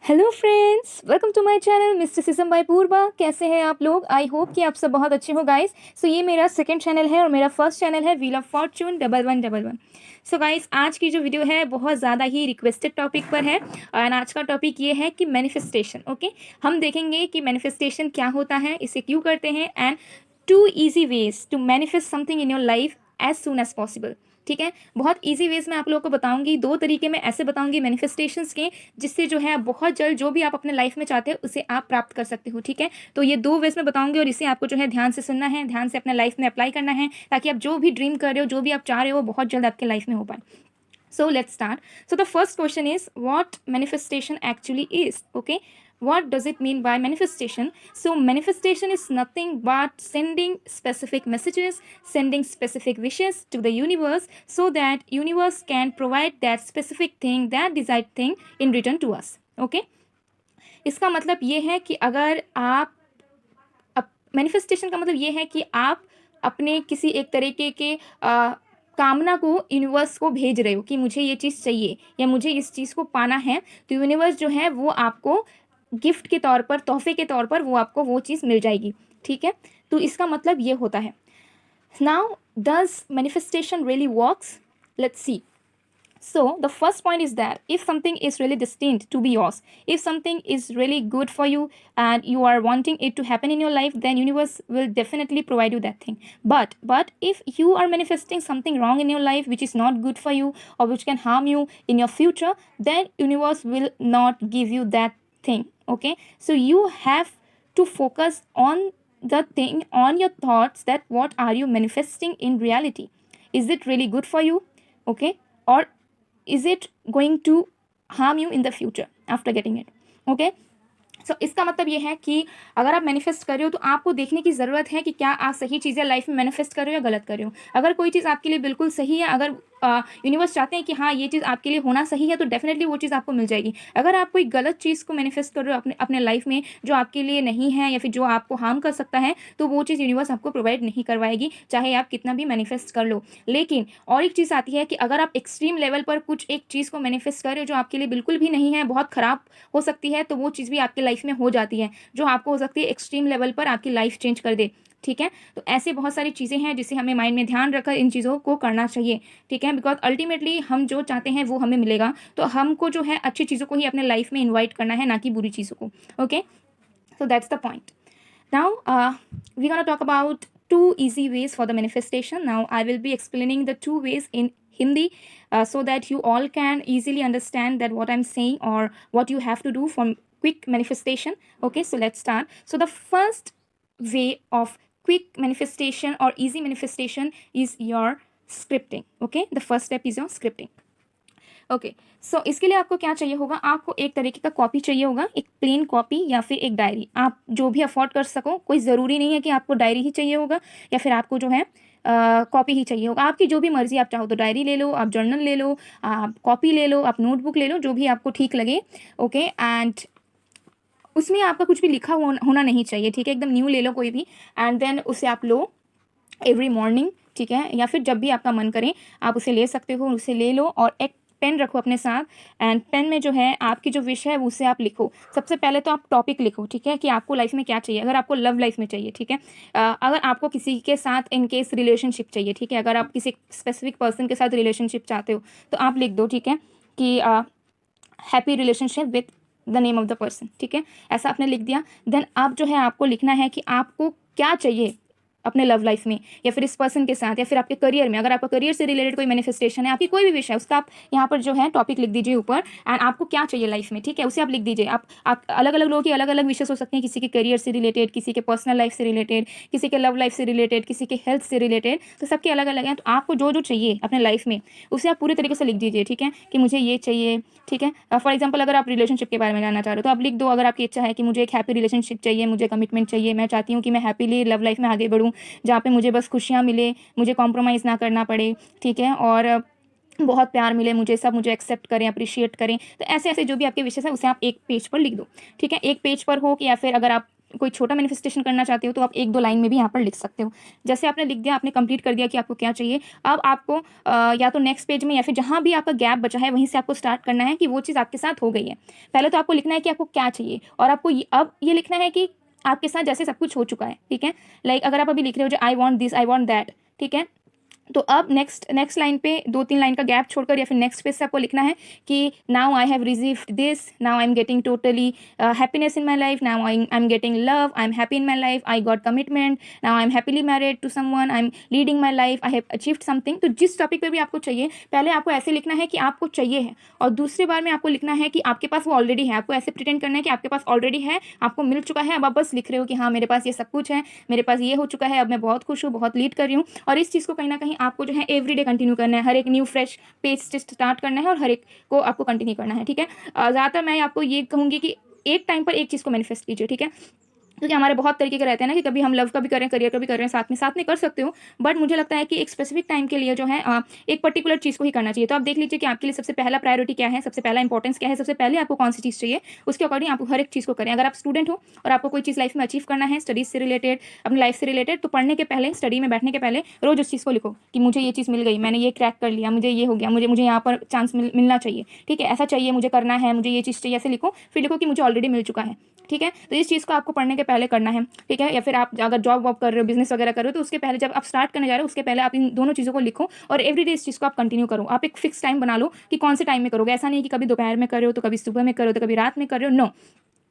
Hello friends, welcome to my channel mysticism by Purva. कैसे हैं आप लोग? आई होप कि आप सब बहुत अच्छे हो गाइस। सो ये मेरा सेकंड चैनल है और मेरा फर्स्ट चैनल है wheel of Fortune 1111। So guys, आज की जो वीडियो है बहुत ज़्यादा ही रिक्वेस्टेड टॉपिक पर है और आज का टॉपिक ये है कि मैनिफेस्टेशन। ओके, हम देखेंगे कि मैनिफेस्टेशन क्या होता है, इसे क्यों करते हैं, and 2 easy ways to manifest something in your life as soon as possible। ठीक है, बहुत इजी वेज में आप लोगों को बताऊंगी। 2 तरीके मैं ऐसे बताऊंगी मैनिफेस्टेशंस के, जिससे जो है बहुत जल्द जो भी आप अपने लाइफ में चाहते हो उसे आप प्राप्त कर सकते हो। ठीक है, तो ये 2 वेज में बताऊंगी और इसे आपको जो है ध्यान से सुनना है, ध्यान से अपने लाइफ में अप्लाई करना है, ताकि आप जो भी ड्रीम कर रहे हो, जो भी आप चाह रहे हो, वो बहुत जल्द आपके लाइफ में हो पाए। So let's start. So the first question is what manifestation actually is. Okay, what does it mean by manifestation? So manifestation is nothing but sending specific messages, sending specific wishes to the universe so that universe can provide that specific thing, that desired thing in return to us. Okay, इसका मतलब ये है कि अगर आप manifestation का मतलब ये है कि आप अपने किसी एक तरीके के कामना को यूनिवर्स को भेज रहे हो कि मुझे ये चीज़ चाहिए या मुझे इस चीज़ को पाना है, तो यूनिवर्स जो है वो आपको गिफ्ट के तौर पर, तोहफे के तौर पर वो आपको वो चीज़ मिल जाएगी। ठीक है, तो इसका मतलब ये होता है। Now does manifestation really works? Let's see. So the first point is that if something is really destined to be yours, if something is really good for you and you are wanting it to happen in your life, then universe will definitely provide you that thing. But if you are manifesting something wrong in your life which is not good for you or which can harm you in your future, then universe will not give you that thing. Okay, so you have to focus on the thing, on your thoughts, that what are you manifesting in reality. Is it really good for you? Okay, or is it going to harm you in the future after getting it? Okay, सो इसका मतलब ये है कि अगर आप manifest कर रहे हो तो आपको देखने की ज़रूरत है कि क्या आप सही चीज़ें लाइफ में मैनिफेस्ट कर रहे हो या गलत कर रहे हो। अगर कोई चीज़ आपके लिए बिल्कुल सही है, अगर यूनिवर्स चाहते हैं कि हाँ ये चीज़ आपके लिए होना सही है, तो डेफिनेटली वो चीज़ आपको मिल जाएगी। अगर आप कोई गलत चीज़ को मैनिफेस्ट कर रहे हो अपने अपने लाइफ में, जो आपके लिए नहीं है या फिर जो आपको हार्म कर सकता है, तो वो चीज़ यूनिवर्स आपको प्रोवाइड नहीं करवाएगी, चाहे आप कितना भी मैनिफेस्ट कर लो। लेकिन और एक चीज़ आती है कि अगर आप एक्सट्रीम लेवल पर कुछ एक चीज़ को मैनिफेस्ट कर रहे हो जो आपके लिए बिल्कुल भी नहीं है, बहुत ख़राब हो सकती है, तो वो चीज़ भी आपकी लाइफ में हो जाती है, जो आपको हो सकती है एक्सट्रीम लेवल पर आपकी लाइफ चेंज कर दे। ठीक है, तो ऐसे बहुत सारी चीज़ें हैं जिसे हमें माइंड में ध्यान रखकर इन चीज़ों को करना चाहिए। ठीक है, बिकॉज अल्टीमेटली हम जो चाहते हैं वो हमें मिलेगा, तो हमको जो है अच्छी चीज़ों को ही अपने लाइफ में इन्वाइट करना है, ना कि बुरी चीज़ों को। Okay, so that's the point. Now we're gonna talk about 2 easy ways for the manifestation. Now I will be explaining the 2 ways in Hindi, so that you all can easily understand that what I'm saying or what you have to do for quick manifestation. Okay, so let's start. So the first way of quick manifestation or easy manifestation is your scripting. Okay, the first step is your scripting. Okay, so इसके लिए आपको क्या चाहिए होगा? आपको एक तरीके का कॉपी चाहिए होगा, एक प्लेन कॉपी या फिर एक डायरी, आप जो भी अफोर्ड कर सको। कोई ज़रूरी नहीं है कि आपको डायरी ही चाहिए होगा या फिर आपको जो है कॉपी ही चाहिए होगा। आपकी जो भी मर्जी, आप चाहो तो डायरी ले लो, आप जर्नल ले लो, आप कॉपी ले लो, आप नोटबुक ले लो, जो भी आपको ठीक लगे। ओके, एंड उसमें आपका कुछ भी लिखा होना नहीं चाहिए। ठीक है, एकदम न्यू ले लो कोई भी, एंड देन उसे आप लो एवरी मॉर्निंग। ठीक है, या फिर जब भी आपका मन करे आप उसे ले सकते हो, उसे ले लो और एक पेन रखो अपने साथ, एंड पेन में जो है आपकी जो विश है उसे आप लिखो। सबसे पहले तो आप टॉपिक लिखो, ठीक है, कि आपको लाइफ में क्या चाहिए। अगर आपको लव लाइफ में चाहिए, ठीक है, अगर आपको किसी के साथ इन केस रिलेशनशिप चाहिए, ठीक है, अगर आप किसी स्पेसिफिक पर्सन के साथ रिलेशनशिप चाहते हो तो आप लिख दो, ठीक है, कि happy relationship with the name of the person. ठीक है, ऐसा आपने लिख दिया। देन आप जो है आपको लिखना है कि आपको क्या चाहिए अपने लव लाइफ में या फिर इस पर्सन के साथ या फिर आपके करियर में। अगर आपका करियर से रिलेटेड कोई मैनिफेस्टेशन है, आपकी कोई भी विश है, उसका आप यहाँ पर जो है टॉपिक लिख दीजिए ऊपर, एंड आपको क्या चाहिए लाइफ में, ठीक है, उसे आप लिख दीजिए। आप अलग अलग लोगों की अलग अलग विशेष हो सकती हैं, किसी के करियर से रिलेटेड, किसी के पर्सनल लाइफ से रिलेटेड, किसी के लव लाइफ से रिलेटेड, किसी के हेल्थ से रिलेटेड, तो सबके अलग अलग हैं। तो आपको जो जो चाहिए अपने लाइफ में उसे आप पूरी तरीके से लिख दीजिए। ठीक है, कि मुझे ये चाहिए। ठीक है, फॉर एग्जाम्पल अगर आप रिलेशनशिप के बारे में जानना चाह रहे हो तो आप लिख दो, अगर आपकी इच्छा है कि मुझे एक हैप्पी रिलेशनशिप चाहिए, मुझे कमिटमेंट चाहिए, मैं चाहती हूँ कि मैं हैप्पीली लव लाइफ में आगे बढ़ूँ, जहाँ पे मुझे बस खुशियाँ मिले, मुझे कॉम्प्रोमाइज़ ना करना पड़े। ठीक है, और बहुत प्यार मिले मुझे, सब मुझे एक्सेप्ट करें, अप्रिशिएट करें। तो ऐसे ऐसे जो भी आपके विशेष है उसे आप एक पेज पर लिख दो। ठीक है, एक पेज पर हो कि या फिर अगर आप कोई छोटा मैनिफेस्टेशन करना चाहते हो तो आप 1-2 लाइन में भी यहाँ पर लिख सकते हो। जैसे आपने लिख दिया, आपने कंप्लीट कर दिया कि आपको क्या चाहिए। अब आपको या तो नेक्स्ट पेज में या फिर जहाँ भी आपका गैप बचा है वहीं से आपको स्टार्ट करना है कि वो चीज़ आपके साथ हो गई है। पहले तो आपको लिखना है कि आपको क्या चाहिए, और आपको अब ये लिखना है कि आपके साथ जैसे सब कुछ हो चुका है, ठीक है। लाइक अगर आप अभी लिख रहे हो जो I want this, I want that, ठीक है, तो अब नेक्स्ट लाइन पे 2-3 लाइन का गैप छोड़कर या फिर नेक्स्ट पेज से आपको लिखना है कि now I have received this, now I am getting totally happiness in my life, now I am getting love, I am happy in my life, I got commitment, now I am happily married to someone, I am leading my life, I have achieved something. तो जिस topic पर भी आपको चाहिए, पहले आपको ऐसे लिखना है कि आपको चाहिए है, और दूसरी बार में आपको लिखना है कि आपके पास वो ऑलरेडी है। आपको ऐसे प्रिटेंड करना है कि आपके पास ऑलरेडी है, आपको मिल चुका है, अब आप बस लिख रहे हो कि हाँ मेरे पास ये सब कुछ है, मेरे पास ये हो चुका है, अब मैं बहुत खुश हूँ, बहुत लीड कर रही हूँ। और इस चीज़ को कहीं ना कहीं आपको जो है एवरीडे कंटिन्यू करना है, हर एक न्यू फ्रेश पेज से स्टार्ट करना है और हर एक को आपको कंटिन्यू करना है, ठीक है। ज़्यादातर मैं आपको ये कहूँगी कि एक टाइम पर एक चीज़ को मैनिफेस्ट कीजिए, ठीक है, क्योंकि हमारे बहुत तरीके के रहते हैं ना कि कभी हम लव का भी कर रहे हैं, करियर का भी कर रहे हैं, साथ में कर सकते हो, बट मुझे लगता है कि एक स्पेसिफिक टाइम के लिए जो है एक पर्टिकुलर चीज़ को ही करना चाहिए। तो आप देख लीजिए कि आपके लिए सबसे पहला प्रायोरिटी क्या है, सबसे पहला इंपॉर्टेंस क्या है, सबसे पहले आपको कौन सी चीज़ चाहिए, उसके अकॉर्डिंग आप हर एक चीज़ को करें। अगर आप स्टूडेंट हो और आपको कोई चीज़ लाइफ में अचीव करना है, स्टडीज़ से रिलेटेड, अपनी लाइफ से रिलेटेड, तो पढ़ने के पहले, स्टडी में बैठने के पहले रोज उस चीज़ को लिखो कि मुझे ये चीज़ मिल गई, मैंने ये क्रैक कर लिया, मुझे ये हो गया, मुझे यहाँ पर चांस मिलना चाहिए, ठीक है, ऐसा चाहिए, मुझे करना है, मुझे ये चीज़ चाहिए, ऐसे लिखो। फिर लिखो कि मुझे ऑलरेडी मिल चुका है, ठीक है। तो इस चीज़ को आपको पढ़ने के पहले करना है, ठीक है। या फिर आप अगर जॉब वॉब कर रहे हो, बिजनेस वगैरह कर रहे हो, तो उसके पहले जब आप स्टार्ट करने जा रहे हो उसके पहले आप इन दोनों चीज़ों को लिखो और एवरीडे इस चीज़ को आप कंटिन्यू करो। आप एक फिक्स टाइम बना लो कि कौन से टाइम में करोगे। ऐसा नहीं कि कभी दोपहर में कर रहे हो तो कभी सुबह में कर रहे हो तो कभी रात में कर रहे हो, नो,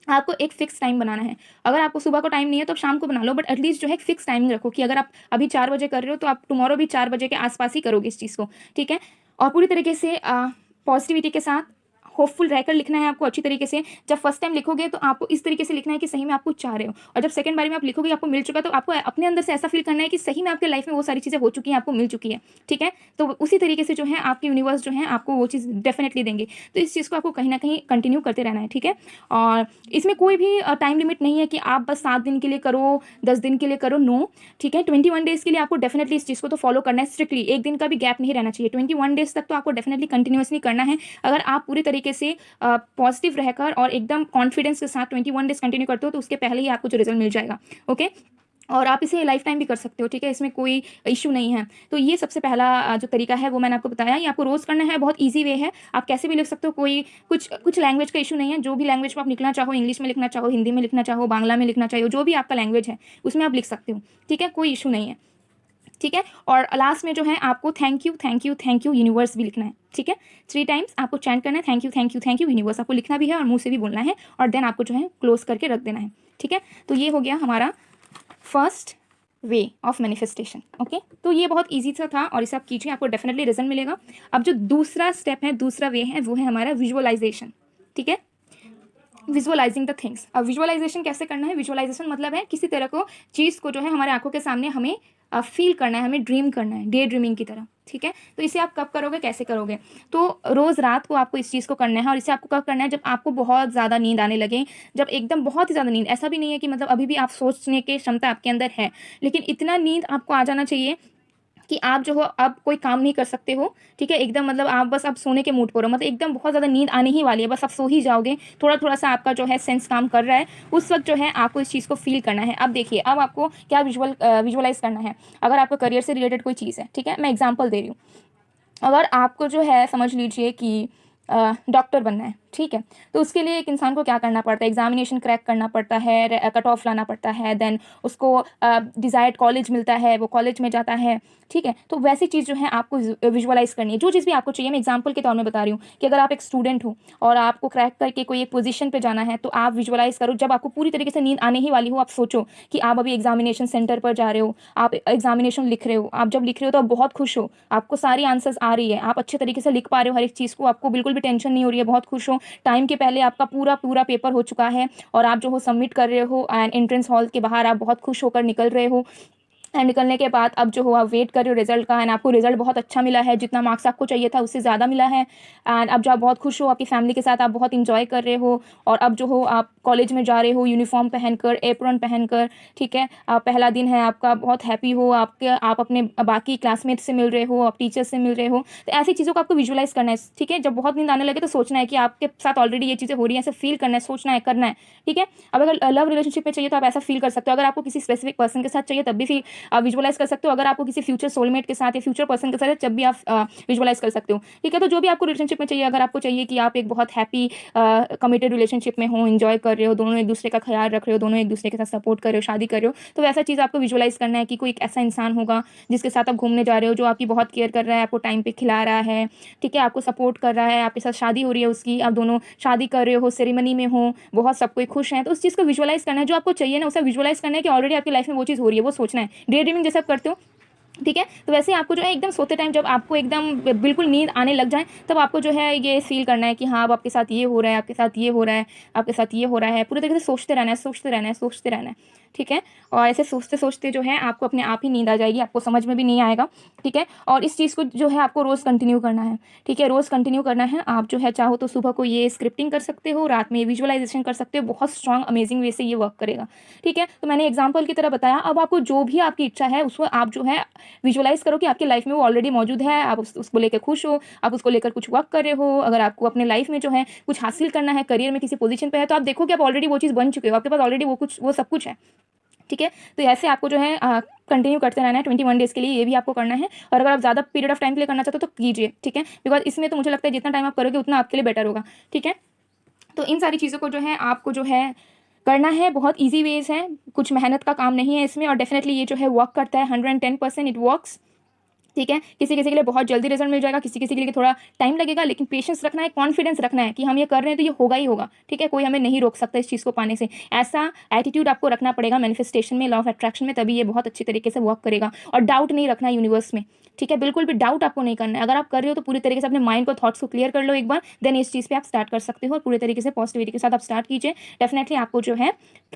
आपको एक फिक्स टाइम बनाना है। अगर आपको सुबह को टाइम नहीं है तो आप शाम को बना लो, बट एटलीस्ट जो है फिक्स टाइमिंग रखो कि अगर आप अभी 4 बजे कर रहे हो तो आप टुमारो भी 4 बजे के आसपास ही करोगे इस चीज़ को, ठीक है। और पूरी तरीके से पॉजिटिविटी के साथ होपफुल रहकर लिखना है आपको अच्छी तरीके से। जब फर्स्ट टाइम लिखोगे तो आपको इस तरीके से लिखना है कि सही में आप कुछ चाह रहे हो, और जब सेकंड बार में आप लिखोगे आपको मिल चुका, तो आपको अपने अंदर से ऐसा फील करना है कि सही में आपके लाइफ में वो सारी चीज़ें हो चुकी हैं, आपको मिल चुकी है, ठीक है। तो उसी तरीके से जो है आपके यूनिवर्स जो है आपको वो चीज़ डेफिनेटली देंगे। तो इस चीज़ को आपको कहीं ना कहीं कंटिन्यू करते रहना है, ठीक है। और इसमें कोई भी टाइम लिमिट नहीं है कि आप बस 7 दिन के लिए करो, 10 दिन के लिए करो, नो, ठीक है। 21 डेज़ के लिए आपको डेफिनेटली इस चीज़ को तो फॉलो करना है स्ट्रिक्टली, एक दिन का भी गैप नहीं रहना चाहिए। 21 डेज़ तक तो आपको डेफिनेटली कंटिन्यूसली करना है। अगर आप पूरी तरीके से पॉजिटिव रहकर और एकदम कॉन्फिडेंस के साथ 21 डेज कंटिन्यू करते हो तो उसके पहले ही आपको जो रिजल्ट मिल जाएगा, ओके। और आप इसे लाइफ टाइम भी कर सकते हो, ठीक है, इसमें कोई इशू नहीं है। तो ये सबसे पहला जो तरीका है वो मैंने आपको बताया, ये आपको रोज़ करना है, बहुत ईजी वे है, आप कैसे भी लिख सकते हो, कोई कुछ लैंग्वेज का इशू नहीं है। जो भी लैंग्वेज में आप लिखना चाहो, इंग्लिश में लिखना चाहो, हिंदी में लिखना चाहो, बांग्ला में लिखना चाहो, जो भी आपका लैंग्वेज है उसमें आप लिख सकते हो, ठीक है, कोई इशू नहीं है, ठीक है। और लास्ट में जो है आपको thank you thank you thank you universe भी लिखना है, ठीक है। 3 टाइम्स आपको चैंट करना है, thank you thank you thank you universe, आपको लिखना भी है और मुंह से भी बोलना है, और देन आपको जो है क्लोज करके रख देना है, ठीक है। तो ये हो गया हमारा first way of manifestation, okay. तो ये बहुत ईजी सा था और इसे आप कीजिए, आपको डेफिनेटली रिजल्ट मिलेगा। अब जो दूसरा स्टेप है, दूसरा वे है, वो है हमारा विजुअलाइजेशन, ठीक है, विजुअलाइजिंग द थिंग्स। अब विजुअलाइजेशन कैसे करना है, विजुअलाइजेशन मतलब है किसी तरह को चीज़ को जो है हमारे आंखों के सामने हमें फील करना है, हमें ड्रीम करना है, डे ड्रीमिंग की तरह, ठीक है। तो इसे आप कब करोगे, कैसे करोगे, तो रोज़ रात को आपको इस चीज़ को करना है। और इसे आपको कब करना है, जब आपको बहुत ज़्यादा नींद आने लगे, जब एकदम बहुत ही ज़्यादा नींद, ऐसा भी नहीं है कि मतलब अभी भी आप सोचने की क्षमता आपके अंदर है, लेकिन इतना नींद आपको आ जाना चाहिए कि आप जो हो अब कोई काम नहीं कर सकते हो, ठीक है, एकदम मतलब आप बस अब सोने के मूड पर हो, मतलब एकदम बहुत ज़्यादा नींद आने ही वाली है, बस आप सो ही जाओगे, थोड़ा थोड़ा सा आपका जो है सेंस काम कर रहा है, उस वक्त जो है आपको इस चीज़ को फील करना है। अब देखिए, अब आपको क्या विजुअलाइज करना है। अगर आपको करियर से रिलेटेड कोई चीज़ है, ठीक है, मैं एग्जाम्पल दे रही हूँ, अगर आपको जो है समझ लीजिए कि डॉक्टर बनना है, ठीक है, तो उसके लिए एक इंसान को क्या करना पड़ता है, एग्जामिनेशन क्रैक करना पड़ता है, कट ऑफ लाना पड़ता है, देन उसको डिज़ायर्ड कॉलेज मिलता है, वो कॉलेज में जाता है, ठीक है। तो वैसी चीज़ जो है आपको विजुअलाइज करनी है, जो चीज़ भी आपको चाहिए। मैं एग्जांपल के तौर में बता रही हूँ कि अगर आप एक स्टूडेंट हो और आपको क्रैक करके कोई एक पोजीशन पे जाना है, तो आप विजुअलाइज करो, जब आपको पूरी तरीके से नींद आने ही वाली हो, आप सोचो कि आप अभी एग्जामिनेशन सेंटर पर जा रहे हो, आप एग्जामिनेशन लिख रहे हो, आप जब लिख रहे हो तो आप बहुत खुश हो, आपको सारी आंसर्स आ रही है, आप अच्छे तरीके से लिख पा रहे हो हर एक चीज़ को, आपको बिल्कुल भी टेंशन नहीं हो रही है, बहुत खुश हो, टाइम के पहले आपका पूरा पेपर हो चुका है और आप जो हो सबमिट कर रहे हो एंड एंट्रेंस हॉल के बाहर आप बहुत खुश होकर निकल रहे हो, एंड निकलने के बाद अब जो हो आप वेट कर रहे हो रिजल्ट का, एंड आपको रिजल्ट बहुत अच्छा मिला है, जितना मार्क्स आपको चाहिए था उससे ज़्यादा मिला है। एंड अब जो आप बहुत खुश हो, आपकी फैमिली के साथ आप बहुत इंजॉय कर रहे हो, और अब जो हो आप कॉलेज में जा रहे हो यूनिफॉर्म पहनकर, एप्रॉन पहनकर, ठीक है। आप पहला दिन है आपका, बहुत हैप्पी हो, आप अपने बाकी क्लासमेट से मिल रहे हो, आप टीचर से मिल रहे हो। तो ऐसी चीज़ों को आपको विजुअलाइज करना है, ठीक है। जब बहुत नींद आने लगे तो सोचना है कि आपके साथ ऑलरेडी ये चीज़ें हो रही हैं, ऐसे फील करना है, सोचना है, करना है, ठीक है। अब अगर लव रिलेशनशिप में चाहिए तो आप ऐसा फील कर सकते हो। अगर आपको किसी स्पेसिफिक पर्सन के साथ चाहिए तब भी आप विजुअलाइज कर सकते हो। अगर आपको किसी फ्यूचर सोलमेट के साथ या फ्यूचर पर्सन के साथ है जब भी आप विजुअलाइज कर सकते हो, ठीक है। तो जो भी आपको रिलेशनशिप में चाहिए, अगर आपको चाहिए कि आप एक बहुत हैप्पी कमिटेड रिलेशनशिप में हो, एंजॉय कर रहे हो, दोनों एक दूसरे का ख्याल रख रहे हो, दोनों एक दूसरे के साथ सपोर्ट कर रहे हो, शादी कर रहे हो, तो वैसा चीज़ आपको विजुअलाइज करना है कि कोई एक ऐसा इंसान होगा जिसके साथ आप घूमने जा रहे हो, जो आपकी बहुत केयर कर रहा है, आपको टाइम पे खिला रहा है, ठीक है, आपको सपोर्ट कर रहा है, आपके साथ शादी हो रही है उसकी, आप दोनों शादी कर रहे हो, सेरेमनी में हो, बहुत सब कोई खुश है। तो उस चीज़ को विजुअलाइज करना है, जो आपको चाहिए ना उसे विजुअलाइज करना है कि ऑलरेडी आपकी लाइफ में वो चीज़ हो रही है, वो सोचना है। डे ड्रीमिंग जैसे आप करते हो, ठीक है। तो वैसे आपको जो है एकदम सोते टाइम जब आपको एकदम बिल्कुल नींद आने लग जाए, तब आपको जो है ये फील करना है कि हाँ अब आपके साथ ये हो रहा है, आपके साथ ये हो रहा है, आपके साथ ये हो रहा है। पूरे तरीके से सोचते रहना है, सोचते रहना है, सोचते रहना है, ठीक है। और ऐसे सोचते सोचते जो है आपको अपने आप ही नींद आ जाएगी, आपको समझ में भी नहीं आएगा, ठीक है। और इस चीज़ को जो है आपको रोज़ कंटिन्यू करना है, ठीक है, रोज़ कंटिन्यू करना है। आप जो है चाहो तो सुबह को ये स्क्रिप्टिंग कर सकते हो, रात में ये विजुअलाइजेशन कर सकते हो, बहुत स्ट्रांग अमेजिंग वे से ये वर्क करेगा, ठीक है। तो मैंने एग्जाम्पल की तरह बताया। अब आपको जो भी आपकी इच्छा है उसको आप जो है विजुअलाइज करो कि आपकी लाइफ में वो ऑलरेडी मौजूद है, आप उसको लेकर खुश हो, आप उसको लेकर कुछ वर्क कर रहे हो। अगर आपको अपने लाइफ में जो है कुछ हासिल करना है, करियर में किसी पोजीशन पे है, तो आप देखो कि आप ऑलरेडी वो चीज़ बन चुके हो, आपके पास ऑलरेडी वो सब कुछ है, ठीक है। तो ऐसे आपको जो है कंटिन्यू करते रहना है 21 डेज़ के लिए, ये भी आपको करना है। और अगर आप ज़्यादा पीरियड ऑफ टाइम के लिए करना चाहते हो तो कीजिए, ठीक है। बिकॉज इसमें तो मुझे लगता है जितना टाइम आप करोगे उतना आपके लिए बेटर होगा, ठीक है। तो इन सारी चीज़ों को जो है आपको जो है करना है, बहुत ईजी वेज है, कुछ मेहनत का काम नहीं है इसमें, और डेफिनेटली ये जो है वर्क करता है, 110% इट वर्क्स, ठीक है। किसी किसी के लिए बहुत जल्दी रिजल्ट मिल जाएगा, किसी किसी के लिए थोड़ा टाइम लगेगा, लेकिन पेशेंस रखना है, कॉन्फिडेंस रखना है कि हम ये कर रहे हैं तो ये होगा ही होगा, ठीक है। कोई हमें नहीं रोक सकता इस चीज़ को पाने से। ऐसा एटीट्यूड आपको रखना पड़ेगा मैनिफेस्टेशन में, लॉ ऑफ अट्रैक्शन में, तभी ये बहुत अच्छी तरीके से वर्क करेगा। और डाउट नहीं रखना यूनिवर्स में, ठीक है, बिल्कुल भी डाउट आपको नहीं करना है। अगर आप कर रहे हो तो पूरी तरीके से अपने माइंड को, थॉट्स को क्लियर कर लो एक बार, देन इस चीज़ पे आप स्टार्ट कर सकते हो, और पूरे तरीके से पॉजिटिविटी के साथ आप स्टार्ट कीजिए। डेफिनेटली आपको जो है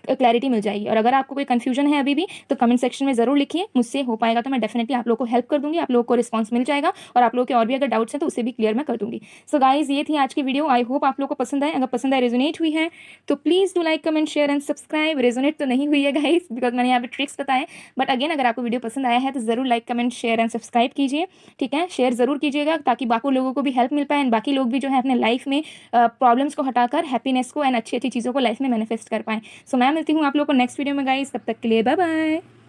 क्लैरिटी मिल जाएगी। और अगर आपको कोई कंफ्यूजन है अभी भी तो कमेंट सेक्शन में ज़रूर लिखिए, मुझसे हो पाएगा तो मैं डेफिनेटली आप लोगों को हेल्प कर दूंगी, आप लोगों को रिस्पॉन्स मिल जाएगा, और आप लोगों के और भी अगर डाउट्स हैं तो उसे भी क्लियर मैं कर दूंगी। सो गाइज, ये थी आज की वीडियो। आई होप आप लोगों को पसंद आए। अगर पसंद आए, रेजोनेट हुई है तो please do like, comment, share and subscribe. Resonate तो नहीं हुई है गाइज, बिकॉज मैंने यहाँ पे ट्रिक्स बताए, बट अगेन अगर आपको वीडियो पसंद आया है तो ज़रूर like, comment, share and subscribe कीजिए, ठीक है। शेयर ज़रूर कीजिएगा ताकि बाकी लोगों को भी हेल्प मिल पाए, एंड बाकी लोग भी जो है अपने लाइफ में प्रॉब्लम्स को हटाकर हैप्पीनेस को एंड अच्छी अच्छी चीज़ों को लाइफ में मैनिफेस्ट कर पाएँ। सो मैं मिलती हूँ आप लोगों को नेक्स्ट वीडियो में गाइज, तब तक के लिए बाय बाय।